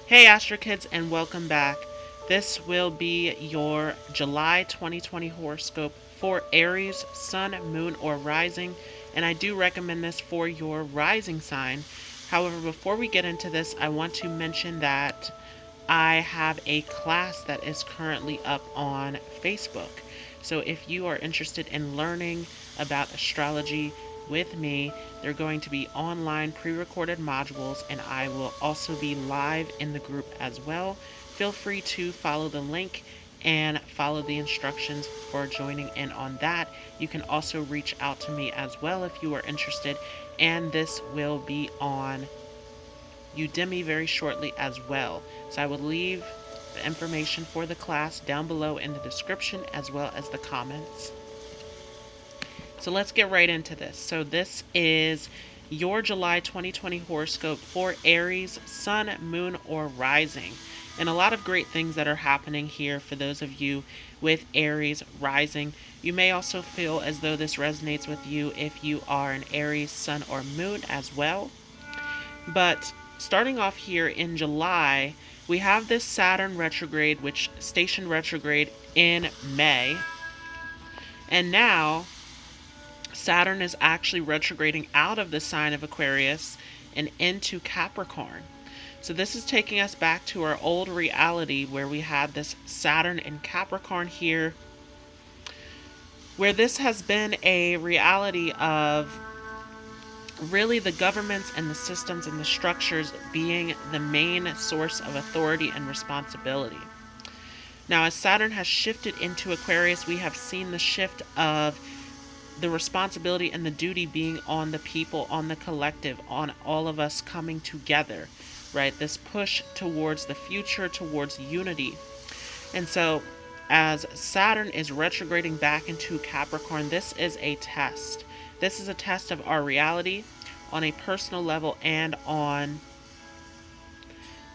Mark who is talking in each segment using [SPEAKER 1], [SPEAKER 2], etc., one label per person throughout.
[SPEAKER 1] Hey Astro Kids, and welcome back. This will be your July 2020 horoscope for Aries, Sun, Moon, or Rising, and I do recommend this for your rising sign. However, before we get into this, I want to mention that I have a class that is currently up on Facebook. So if you are interested in learning about astrology with me, they're going to be online pre-recorded modules, and I will also be live in the group as well. Feel free to follow the link and follow the instructions for joining in on that. You can also reach out to me as well if you are interested, and this will be on Udemy very shortly as well. So I will leave the information for the class down below in the description as well as the comments. So let's get right into this. So this is your July 2020 horoscope for Aries, Sun, Moon, or Rising. And a lot of great things that are happening here for those of you with Aries rising. You may also feel as though this resonates with you if you are an Aries, Sun, or Moon as well. But starting off here in July, we have this Saturn retrograde, which stationed retrograde in May. And now Saturn is actually retrograding out of the sign of Aquarius and into Capricorn. So this is taking us back to our old reality where we had this Saturn in Capricorn here, where this has been a reality of really the governments and the systems and the structures being the main source of authority and responsibility. Now, as Saturn has shifted into Aquarius, we have seen the shift of the responsibility and the duty being on the people, on the collective, on all of us coming together, right? This push towards the future, towards unity. And so, as Saturn is retrograding back into Capricorn, this is a test. This is a test of our reality on a personal level and on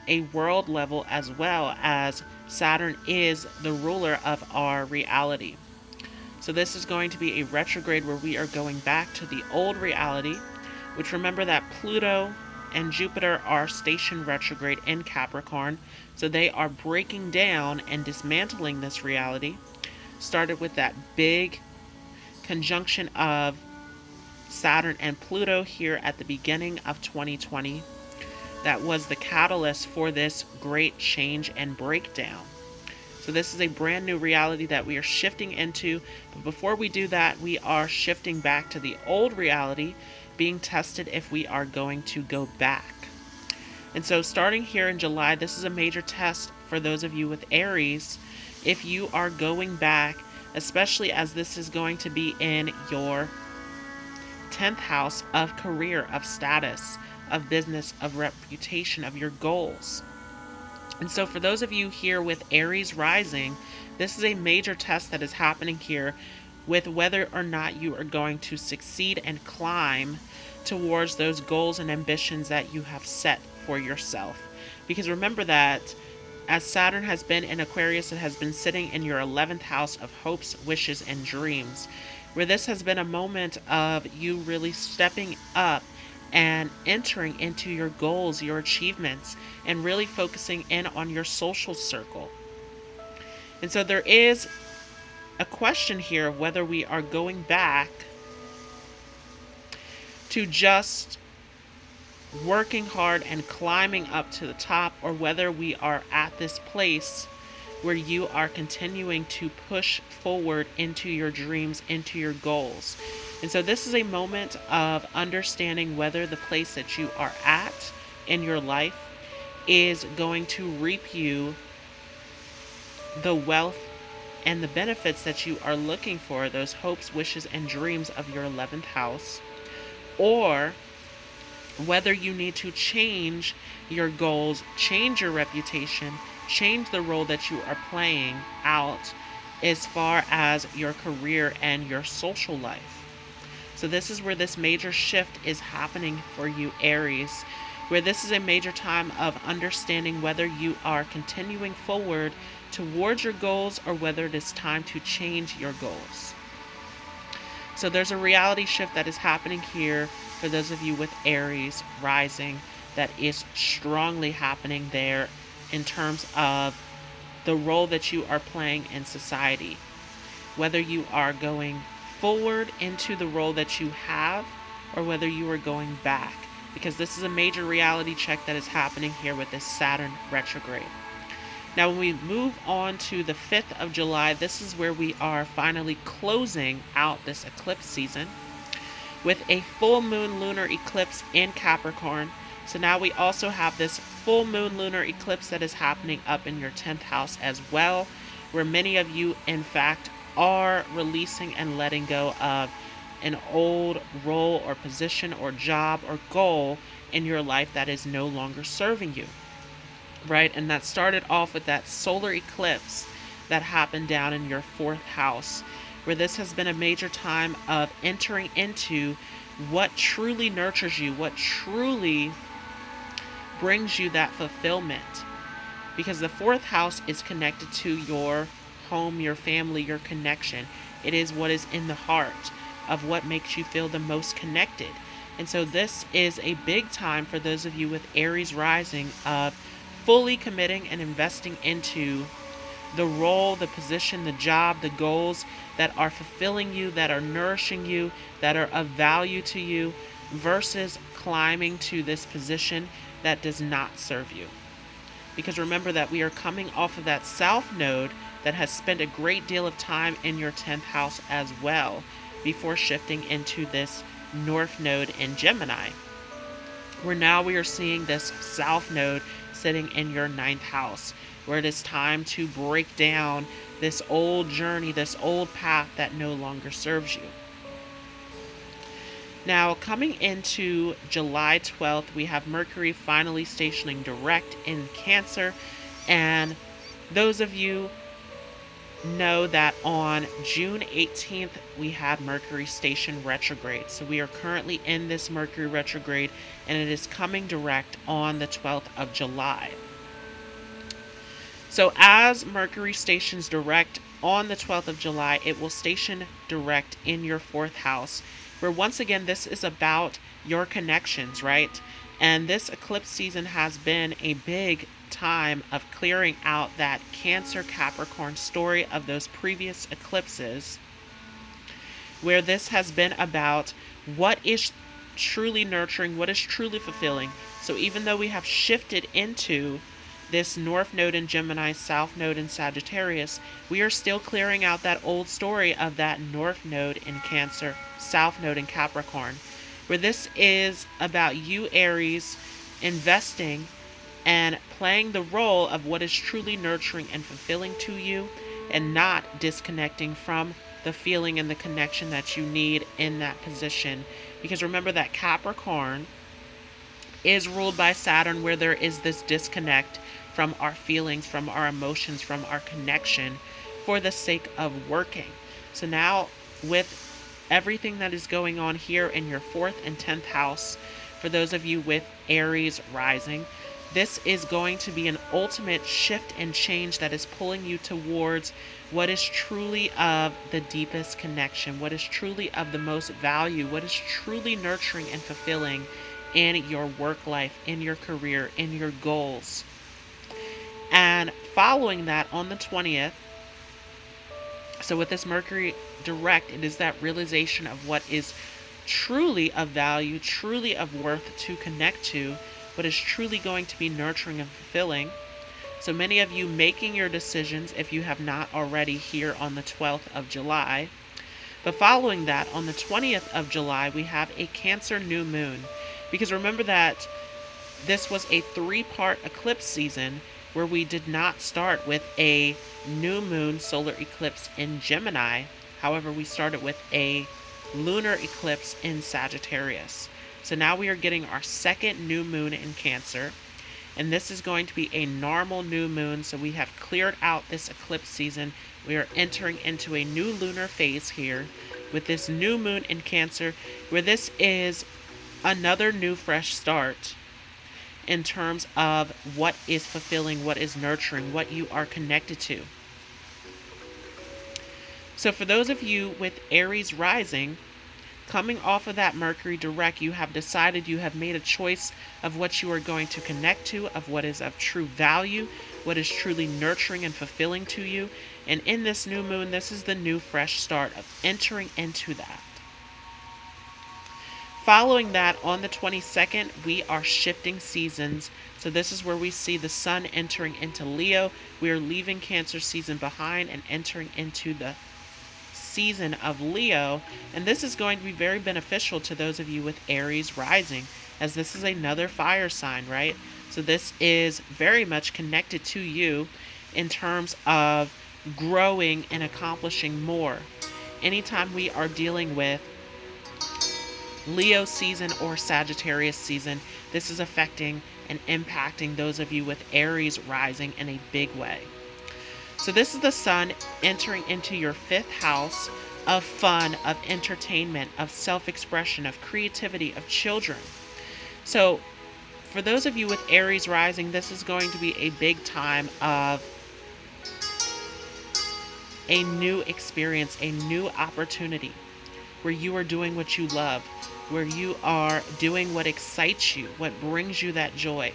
[SPEAKER 1] a world level, as well as Saturn is the ruler of our reality. So this is going to be a retrograde where we are going back to the old reality, which, remember that Pluto and Jupiter are stationed retrograde in Capricorn. So they are breaking down and dismantling this reality. Started with that big conjunction of Saturn and Pluto here at the beginning of 2020. That was the catalyst for this great change and breakdown. So this is a brand new reality that we are shifting into. But before we do that, we are shifting back to the old reality, being tested if we are going to go back. And so starting here in July, this is a major test for those of you with Aries. If you are going back, especially as this is going to be in your 10th house of career, of status, of business, of reputation, of your goals. And so for those of you here with Aries rising, this is a major test that is happening here with whether or not you are going to succeed and climb towards those goals and ambitions that you have set for yourself. Because remember that as Saturn has been in Aquarius, it has been sitting in your 11th house of hopes, wishes, and dreams, where this has been a moment of you really stepping up and entering into your goals, your achievements, and really focusing in on your social circle. And so there is a question here of whether we are going back to just working hard and climbing up to the top, or whether we are at this place where you are continuing to push forward into your dreams, into your goals. And so this is a moment of understanding whether the place that you are at in your life is going to reap you the wealth and the benefits that you are looking for, those hopes, wishes, and dreams of your 11th house, or whether you need to change your goals, change your reputation, change the role that you are playing out as far as your career and your social life. So this is where this major shift is happening for you, Aries, where this is a major time of understanding whether you are continuing forward towards your goals or whether it is time to change your goals. So there's a reality shift that is happening here for those of you with Aries rising that is strongly happening there in terms of the role that you are playing in society. Whether you are going forward into the role that you have or whether you are going back. Because this is a major reality check that is happening here with this Saturn retrograde. Now, when we move on to the 5th of July, this is where we are finally closing out this eclipse season with a full moon lunar eclipse in Capricorn. So now we also have this full moon lunar eclipse that is happening up in your 10th house as well, where many of you, in fact, are releasing and letting go of an old role or position or job or goal in your life that is no longer serving you. Right? And that started off with that solar eclipse that happened down in your 4th house, where this has been a major time of entering into what truly nurtures you, what truly brings you that fulfillment. Because the 4th house is connected to your home, your family, your connection. It is what is in the heart of what makes you feel the most connected. And so this is a big time for those of you with Aries rising of fully committing and investing into the role, the position, the job, the goals that are fulfilling you, that are nourishing you, that are of value to you, versus climbing to this position that does not serve you. Because remember that we are coming off of that South node that has spent a great deal of time in your 10th house as well, before shifting into this North node in Gemini, where now we are seeing this South node sitting in your 9th house, where it is time to break down this old journey, this old path that no longer serves you. Now, coming into July 12th, we have Mercury finally stationing direct in Cancer, and those of you know that on June 18th, we had Mercury station retrograde. So we are currently in this Mercury retrograde, and it is coming direct on the 12th of July. So as Mercury stations direct on the 12th of July, it will station direct in your 4th house, where once again, this is about your connections, right? And this eclipse season has been a big time of clearing out that Cancer Capricorn story of those previous eclipses, where this has been about what is truly nurturing, what is truly fulfilling. So even though we have shifted into this North node in Gemini, South node in Sagittarius, we are still clearing out that old story of that North node in Cancer, South node in Capricorn, where this is about you, Aries, investing and playing the role of what is truly nurturing and fulfilling to you, and not disconnecting from the feeling and the connection that you need in that position. Because remember that Capricorn is ruled by Saturn, where there is this disconnect from our feelings, from our emotions, from our connection for the sake of working. So now with everything that is going on here in your 4th and 10th house, for those of you with Aries rising, this is going to be an ultimate shift and change that is pulling you towards what is truly of the deepest connection, what is truly of the most value, what is truly nurturing and fulfilling in your work life, in your career, in your goals. And following that on the 20th, so with this Mercury direct, it is that realization of what is truly of value, truly of worth to connect to, what is truly going to be nurturing and fulfilling. So many of you making your decisions, if you have not already, here on the 12th of July. But following that, on the 20th of July, we have a Cancer new moon. Because remember that this was a 3-part eclipse season, where we did not start with a new moon solar eclipse in Gemini. However, we started with a lunar eclipse in Sagittarius. So now we are getting our 2nd new moon in Cancer, and this is going to be a normal new moon. So we have cleared out this eclipse season. We are entering into a new lunar phase here with this new moon in Cancer, where this is another new fresh start in terms of what is fulfilling, what is nurturing, what you are connected to. So for those of you with Aries rising, Coming off of that Mercury direct, you have decided, you have made a choice of what you are going to connect to, of what is of true value, what is truly nurturing and fulfilling to you. And in this new moon, this is the new fresh start of entering into that. Following that, on the 22nd, we are shifting seasons. So this is where we see the sun entering into Leo. We are leaving Cancer season behind and entering into the season of Leo, and this is going to be very beneficial to those of you with Aries rising, as this is another fire sign, right? So this is very much connected to you in terms of growing and accomplishing more. Anytime we are dealing with Leo season or Sagittarius season, this is affecting and impacting those of you with Aries rising in a big way. So this is the sun entering into your 5th house of fun, of entertainment, of self-expression, of creativity, of children. So for those of you with Aries rising, this is going to be a big time of a new experience, a new opportunity, where you are doing what you love, where you are doing what excites you, what brings you that joy.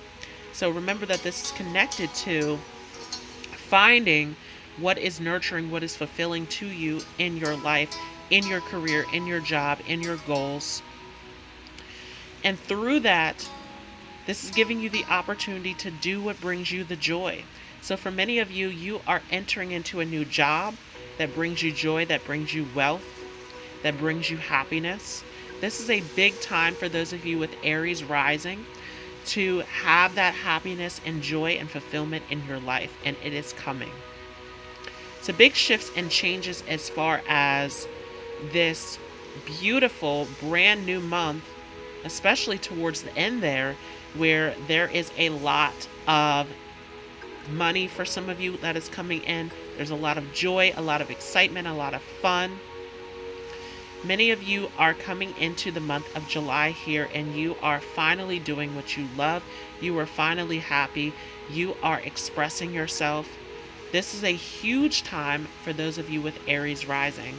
[SPEAKER 1] So remember that this is connected to finding what is nurturing, what is fulfilling to you in your life, in your career, in your job, in your goals. And through that, this is giving you the opportunity to do what brings you the joy. So for many of you, you are entering into a new job that brings you joy, that brings you wealth, that brings you happiness. This is a big time for those of you with Aries rising to have that happiness and joy and fulfillment in your life, and it is coming. So big shifts and changes as far as this beautiful brand new month, especially towards the end there, where there is a lot of money for some of you that is coming in. There's a lot of joy, a lot of excitement, a lot of fun. Many of you are coming into the month of July here, and you are finally doing what you love. You are finally happy. You are expressing yourself. This is a huge time for those of you with Aries rising,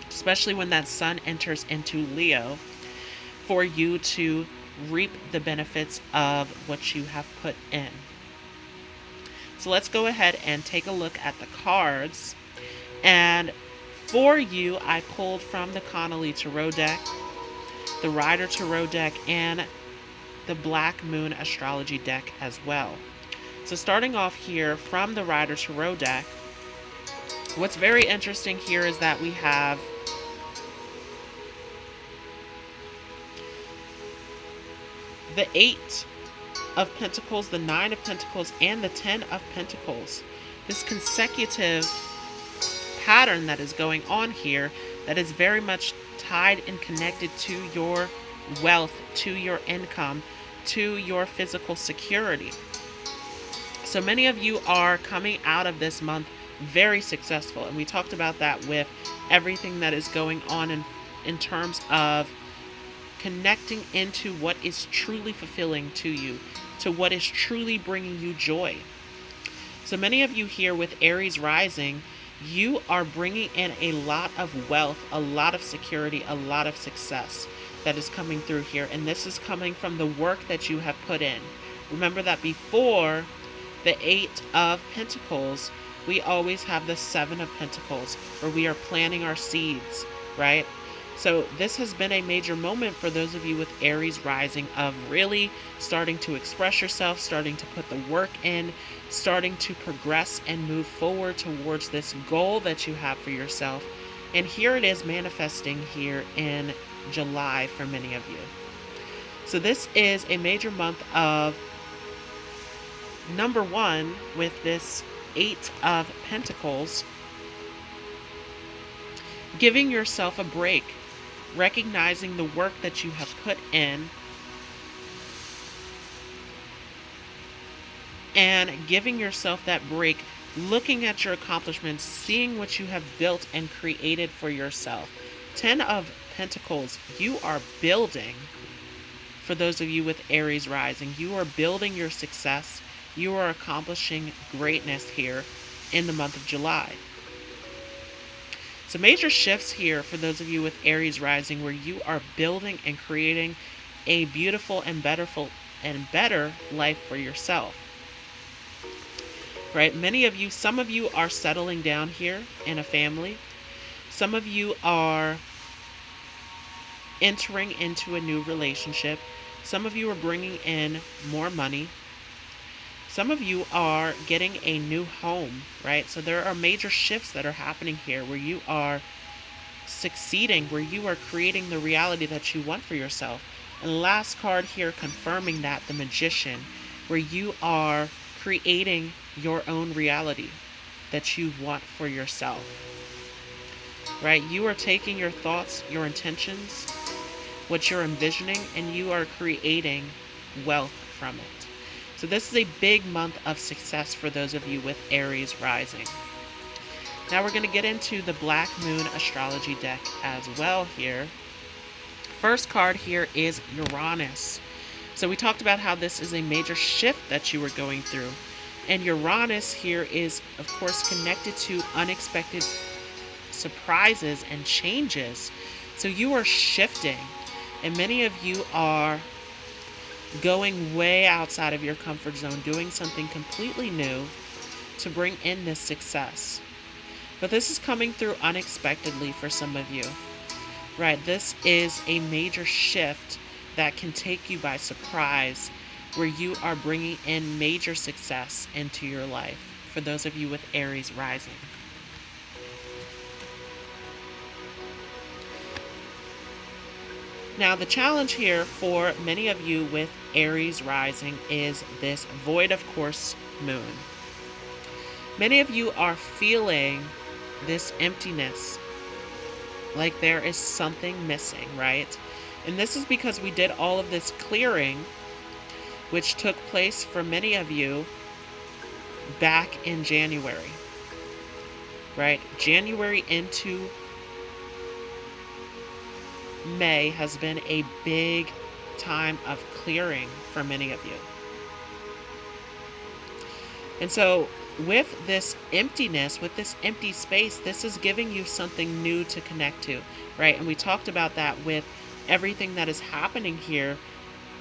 [SPEAKER 1] especially when that sun enters into Leo, for you to reap the benefits of what you have put in. So let's go ahead and take a look at the cards. And for you, I pulled from the Connolly Tarot deck, the Rider Tarot deck, and the Black Moon Astrology deck as well. So starting off here from the Rider Tarot deck, what's very interesting here is that we have the 8 of Pentacles, the 9 of Pentacles, and the 10 of Pentacles. This consecutive pattern that is going on here that is very much tied and connected to your wealth, to your income, to your physical security. So many of you are coming out of this month very successful, and we talked about that with everything that is going on in terms of connecting into what is truly fulfilling to you, to what is truly bringing you joy. So many of you here with Aries rising, you are bringing in a lot of wealth, a lot of security, a lot of success that is coming through here. And this is coming from the work that you have put in. Remember that before the 8 of Pentacles, we always have the 7 of Pentacles, where we are planting our seeds, right? So this has been a major moment for those of you with Aries rising of really starting to express yourself, starting to put the work in, starting to progress and move forward towards this goal that you have for yourself. And here it is manifesting here in July for many of you. So this is a major month of, number one, with this 8 of Pentacles, giving yourself a break, recognizing the work that you have put in, and giving yourself that break, looking at your accomplishments, seeing what you have built and created for yourself. 10 of Pentacles, you are building. For those of you with Aries rising, you are building your success. You are accomplishing greatness here in the month of July. So major shifts here for those of you with Aries rising, where you are building and creating a beautiful and better life for yourself. Right? Some of you are settling down here in a family. Some of you are entering into a new relationship. Some of you are bringing in more money. Some of you are getting a new home, right? So there are major shifts that are happening here where you are succeeding, where you are creating the reality that you want for yourself. And the last card here confirming that, the Magician, where you are creating your own reality that you want for yourself. Right? You are taking your thoughts, your intentions, what you're envisioning, and you are creating wealth from it. So this is a big month of success for those of you with Aries rising. Now we're going to get into the Black Moon Astrology deck as well here. First card here is Uranus. So we talked about how this is a major shift that you were going through. And Uranus here is, of course, connected to unexpected surprises and changes. So you are shifting, and many of you are going way outside of your comfort zone, doing something completely new to bring in this success. But this is coming through unexpectedly for some of you. Right, this is a major shift that can take you by surprise, where you are bringing in major success into your life for those of you with Aries rising. Now, the challenge here for many of you with Aries rising is this void of course moon. Many of you are feeling this emptiness, like there is something missing, right? And this is because we did all of this clearing, which took place for many of you back in January, right? January into May has been a big time of clearing for many of you. And so with this emptiness, with this empty space, this is giving you something new to connect to, right? And we talked about that with everything that is happening here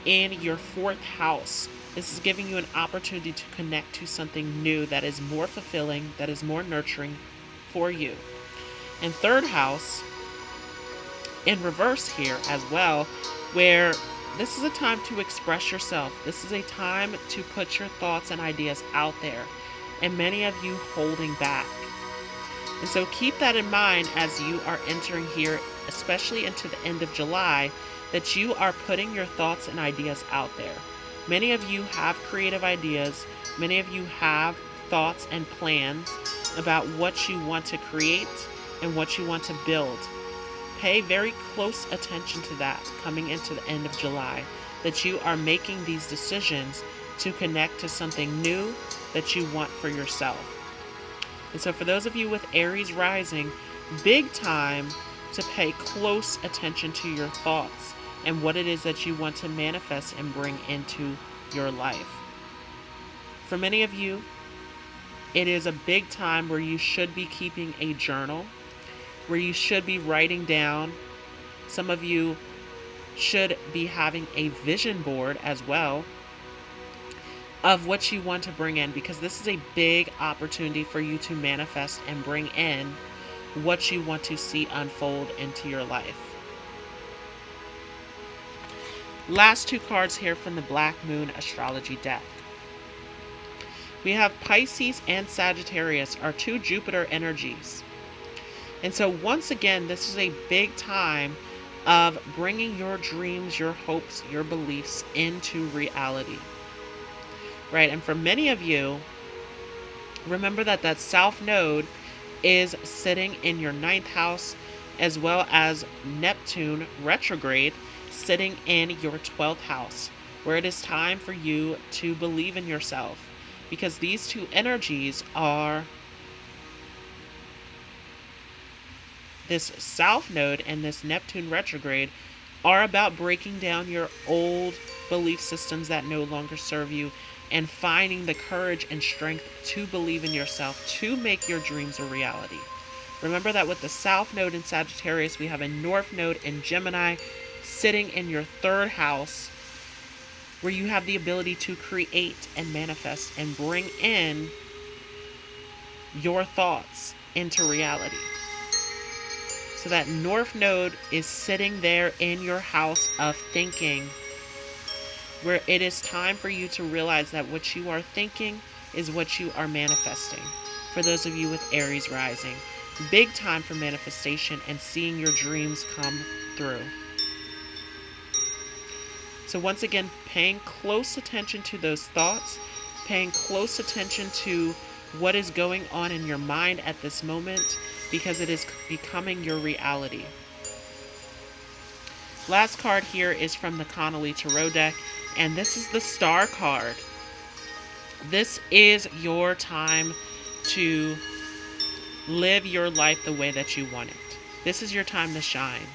[SPEAKER 1] in your 4th house. This is giving you an opportunity to connect to something new that is more fulfilling, that is more nurturing for you. And 3rd house in reverse here as well, where this is a time to express yourself. This is a time to put your thoughts and ideas out there, and many of you holding back. And so keep that in mind as you are entering here, especially into the end of July, that you are putting your thoughts and ideas out there. Many of you have creative ideas. Many of you have thoughts and plans about what you want to create and what you want to build. Pay very close attention to that coming into the end of July, that you are making these decisions to connect to something new that you want for yourself. And so for those of you with Aries rising, big time to pay close attention to your thoughts and what it is that you want to manifest and bring into your life. For many of you, it is a big time where you should be keeping a journal, where you should be writing down. Some of you should be having a vision board as well of what you want to bring in, because this is a big opportunity for you to manifest and bring in what you want to see unfold into your life. Last 2 cards here from the Black Moon Astrology deck. We have Pisces and Sagittarius, are 2 Jupiter energies. And so once again, this is a big time of bringing your dreams, your hopes, your beliefs into reality. Right? And for many of you, remember that South Node is sitting in your 9th house, as well as Neptune retrograde sitting in your 12th house, where it is time for you to believe in yourself, because these 2 energies are this South Node and this Neptune retrograde are about breaking down your old belief systems that no longer serve you and finding the courage and strength to believe in yourself, to make your dreams a reality. Remember that with the South Node in Sagittarius, we have a North Node in Gemini sitting in your third house, where you have the ability to create and manifest and bring in your thoughts into reality. So that North Node is sitting there in your house of thinking, where it is time for you to realize that what you are thinking is what you are manifesting. For those of you with Aries rising, big time for manifestation and seeing your dreams come through. So once again, paying close attention to those thoughts, paying close attention to what is going on in your mind at this moment, because it is becoming your reality. Last card here is from the Connolly Tarot deck, and this is the Star card. This is your time to live your life the way that you want it. This is your time to shine.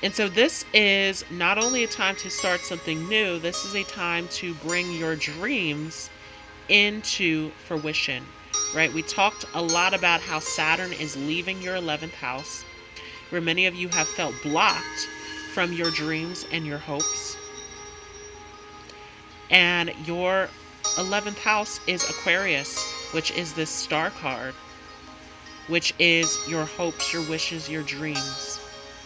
[SPEAKER 1] And so this is not only a time to start something new, this is a time to bring your dreams into fruition, right? We talked a lot about how Saturn is leaving your 11th house, where many of you have felt blocked from your dreams and your hopes. And your 11th house is Aquarius, which is this Star card, which is your hopes, your wishes, your dreams,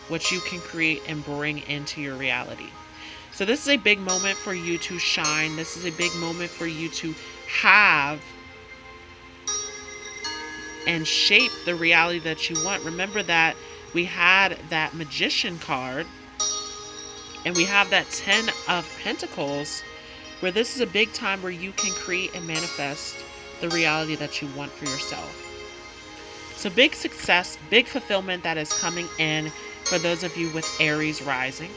[SPEAKER 1] what you can create and bring into your reality. So this is a big moment for you to shine. This is a big moment for you to have and shape the reality that you want. Remember that we had that Magician card, and we have that 10 of Pentacles, where this is a big time where you can create and manifest the reality that you want for yourself. So big success, big fulfillment that is coming in for those of you with Aries rising.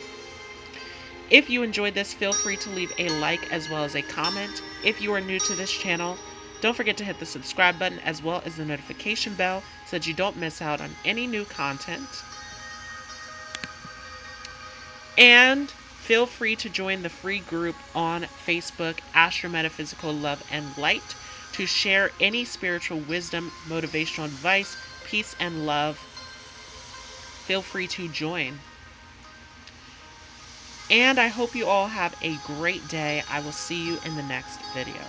[SPEAKER 1] If you enjoyed this, feel free to leave a like as well as a comment. If you are new to this channel, don't forget to hit the subscribe button as well as the notification bell so that you don't miss out on any new content. And feel free to join the free group on Facebook, Astro Metaphysical Love and Light, to share any spiritual wisdom, motivational advice, peace, and love. Feel free to join. And I hope you all have a great day. I will see you in the next video.